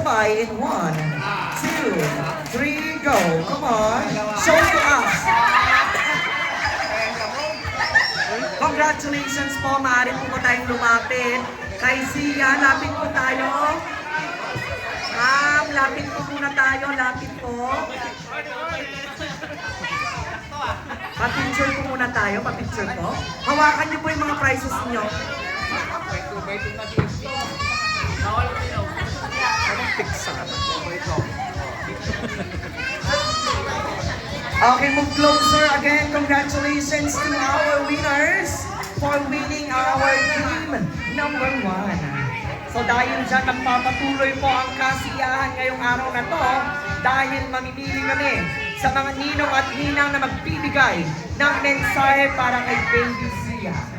sabay in 1, 2, 3, go. Come on. Show to us. Congratulations po. Maaari po tayong lumapit. Kay Sia, lapit po tayo. Ma'am, lapit po muna tayo. Lapit po. Pa-picture po muna tayo. Pa-picture po. Hawakan niyo po yung mga prizes niyo. Okay, move closer again. Congratulations to our winners for winning our team number 1. So dahil dyan, magpapatuloy po ang kasiyahan ngayong araw na to dahil mamimili kami sa mga ninong at ninang na magbibigay ng mensahe para kay Baby Sia.